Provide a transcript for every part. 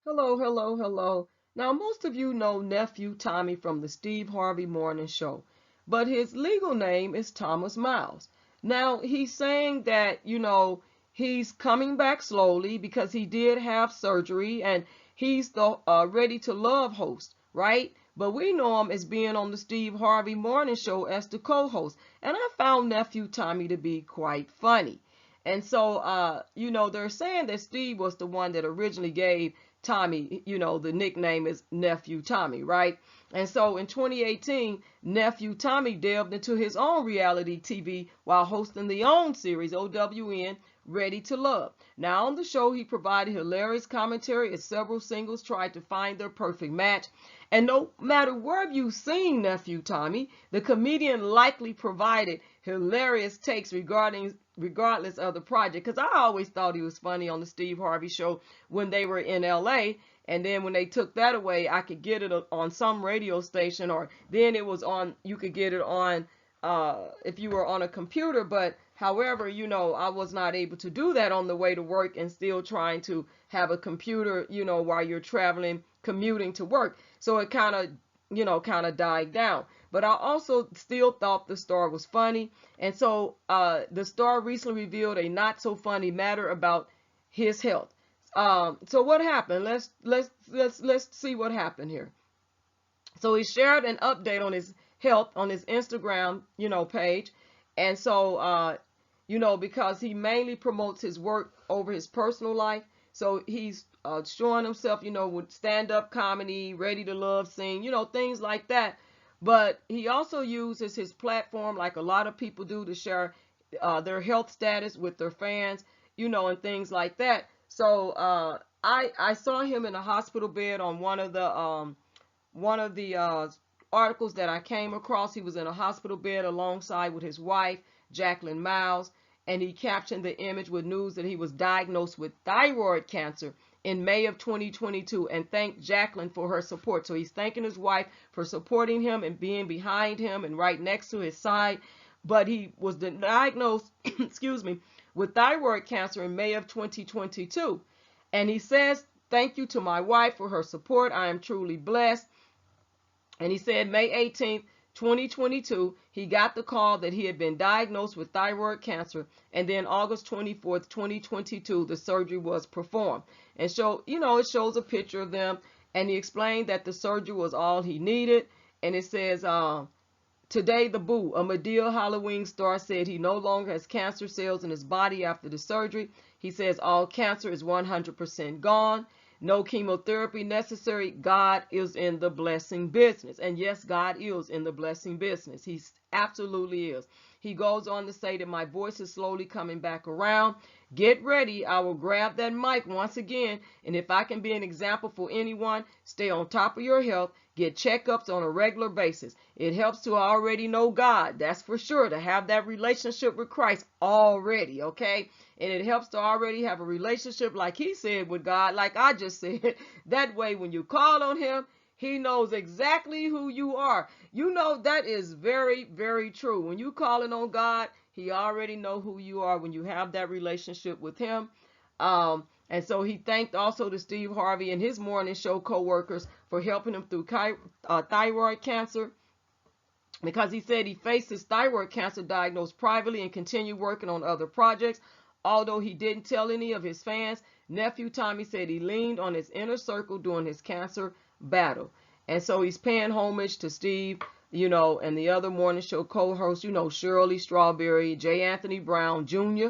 Hello, hello, hello. Now, most of you know Nephew Tommy from the Steve Harvey Morning Show, but his legal name is Thomas Miles. Now, he's saying that, he's coming back slowly because he did have surgery and he's the Ready to Love host, right? But we know him as being on the Steve Harvey Morning Show as the co-host. And I found Nephew Tommy to be quite funny. And so, they're saying that Steve was the one that originally gave Tommy, the nickname is Nephew Tommy, right? And so in 2018, Nephew Tommy delved into his own reality TV while hosting the own series, OWN, Ready to Love. Now on the show, he provided hilarious commentary as several singles tried to find their perfect match. And no matter where you've seen Nephew Tommy, the comedian likely provided hilarious takes regardless of the project. Because I always thought he was funny on the Steve Harvey Show when they were in LA. And then when they took that away, I could get it on some radio station, or then it was on, you could get it on if you were on a computer. But however, I was not able to do that on the way to work and still trying to have a computer, while you're traveling, commuting to work. So it kind of died down. But I also still thought the star was funny. And so the star recently revealed a not so funny matter about his health. So what happened? Let's see what happened here. So he shared an update on his health on his Instagram, page. And so, because he mainly promotes his work over his personal life. So he's showing himself, with stand-up comedy, Ready to Love, sing, things like that. But he also uses his platform, like a lot of people do, to share their health status with their fans, and things like that. So I saw him in a hospital bed on one of the articles that I came across. He was in a hospital bed alongside with his wife, Jacqueline Miles, and he captioned the image with news that he was diagnosed with thyroid cancer in May of 2022 and thanked Jacqueline for her support. So he's thanking his wife for supporting him and being behind him and right next to his side. But he was diagnosed, excuse me, with thyroid cancer in May of 2022. And he says, "Thank you to my wife for her support. I am truly blessed." And he said May 18th, 2022, he got the call that he had been diagnosed with thyroid cancer. And then August 24th, 2022, the surgery was performed. And so, it shows a picture of them. And he explained that the surgery was all he needed. And it says, today, the Boo, a Madea Halloween star, said he no longer has cancer cells in his body after the surgery. He says all cancer is 100% gone. No chemotherapy necessary. God is in the blessing business. And yes, God is in the blessing business. He absolutely is. He goes on to say that my voice is slowly coming back around. Get ready. I will grab that mic once again. And if I can be an example for anyone, stay on top of your health. Get checkups on a regular basis. It helps to already know God. That's for sure. To have that relationship with Christ already, okay? And it helps to already have a relationship, like he said, with God, like I just said. That way, when you call on him, he knows exactly who you are. That is very, very true. When you calling on God, he already know who you are when you have that relationship with him. And so he thanked also to Steve Harvey and his morning show co-workers for helping him through thyroid cancer, because he said he faced his thyroid cancer diagnosed privately and continued working on other projects. Although he didn't tell any of his fans, Nephew Tommy said he leaned on his inner circle during his cancer battle. And so he's paying homage to Steve, and the other morning show co-hosts, Shirley Strawberry, J. Anthony Brown Jr.,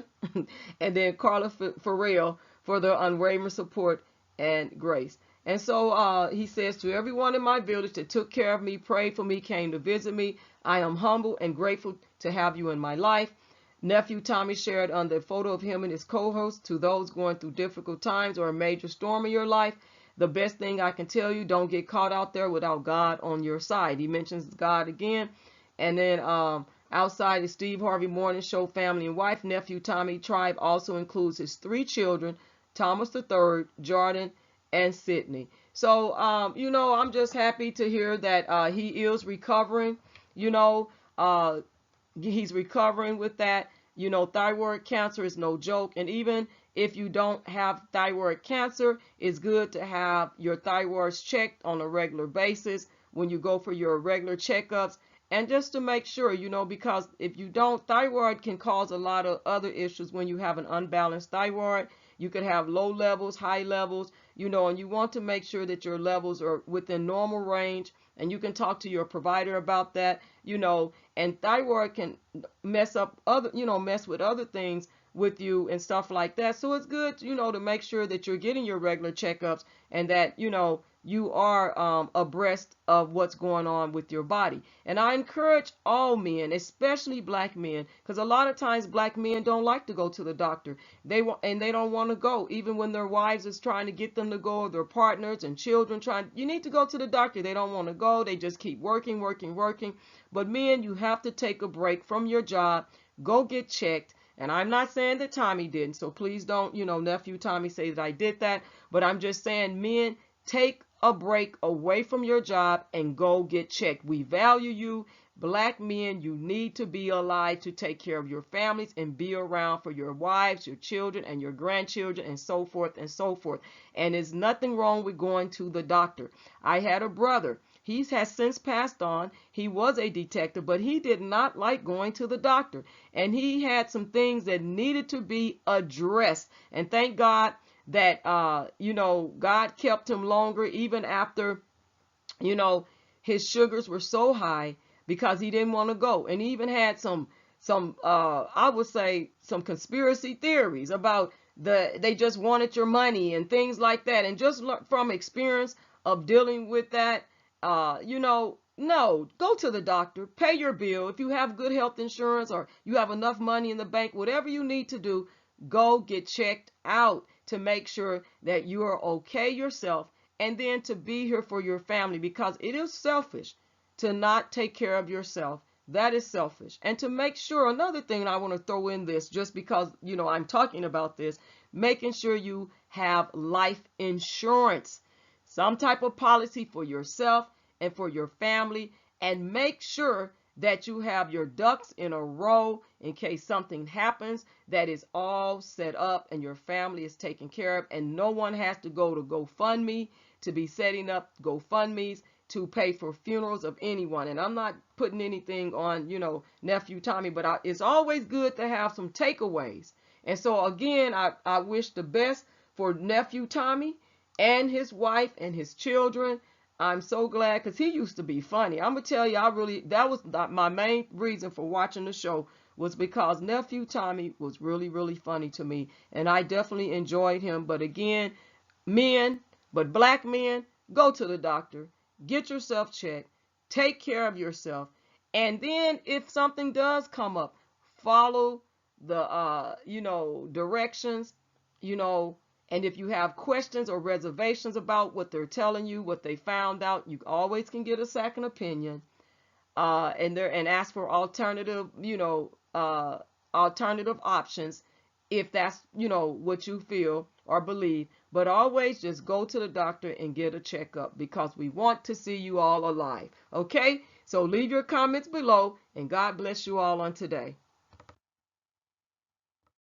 and then Carla Farrell for their unwavering support and grace. And so he says, to everyone in my village that took care of me, prayed for me, came to visit me, I am humble and grateful to have you in my life. Nephew Tommy shared on the photo of him and his co-host, to those going through difficult times or a major storm in your life, the best thing I can tell you, don't get caught out there without God on your side. He mentions God again. And then outside the Steve Harvey Morning Show family and wife, Nephew Tommy tribe also includes his 3 children, Thomas III, Jordan, and Sydney. So, I'm just happy to hear that he is recovering. He's recovering with that. Thyroid cancer is no joke. And even if you don't have thyroid cancer, it's good to have your thyroids checked on a regular basis when you go for your regular checkups. And just to make sure, because if you don't, thyroid can cause a lot of other issues when you have an unbalanced thyroid. You could have low levels, high levels, and you want to make sure that your levels are within normal range. And you can talk to your provider about that, and thyroid can mess up mess with other things with you and stuff like that. So it's good, to make sure that you're getting your regular checkups and that, you are abreast of what's going on with your body. And I encourage all men, especially black men, because a lot of times black men don't like to go to the doctor. They don't want to go, even when their wives is trying to get them to go, or their partners and children you need to go to the doctor. They don't want to go. They just keep working. But men, you have to take a break from your job, go get checked. And I'm not saying that Tommy didn't, so please don't, nephew Tommy say that I did that. But I'm just saying, men, take a break away from your job and go get checked. We value you. Black men, you need to be alive to take care of your families and be around for your wives, your children, and your grandchildren, and so forth and so forth. And there's nothing wrong with going to the doctor. I had a brother. He has since passed on. He was a detective, but he did not like going to the doctor. And he had some things that needed to be addressed. And thank God that, God kept him longer, even after, his sugars were so high, because he didn't want to go. And he even had some I would say, some conspiracy theories about they just wanted your money and things like that. And just from experience of dealing with that, no, go to the doctor, pay your bill. If you have good health insurance or you have enough money in the bank, whatever you need to do, go get checked out to make sure that you are okay yourself, and then to be here for your family, because it is selfish to not take care of yourself. That is selfish. And to make sure, another thing I want to throw in this, just because, I'm talking about this, making sure you have life insurance, some type of policy for yourself and for your family, and make sure that you have your ducks in a row in case something happens, that is all set up and your family is taken care of, and no one has to go to GoFundMe to be setting up GoFundMes to pay for funerals of anyone. And I'm not putting anything on, nephew Tommy, but it's always good to have some takeaways. And so again, I wish the best for nephew Tommy and his wife and his children. I'm so glad, because he used to be funny. I'm going to tell you, that was my main reason for watching the show, was because nephew Tommy was really, really funny to me. And I definitely enjoyed him. But again, black men, go to the doctor, get yourself checked, take care of yourself. And then if something does come up, follow the, directions, and if you have questions or reservations about what they're telling you, what they found out, you always can get a second opinion, and ask for alternative, alternative options if that's, what you feel or believe. But always just go to the doctor and get a checkup, because we want to see you all alive. Okay? So leave your comments below, and God bless you all on today.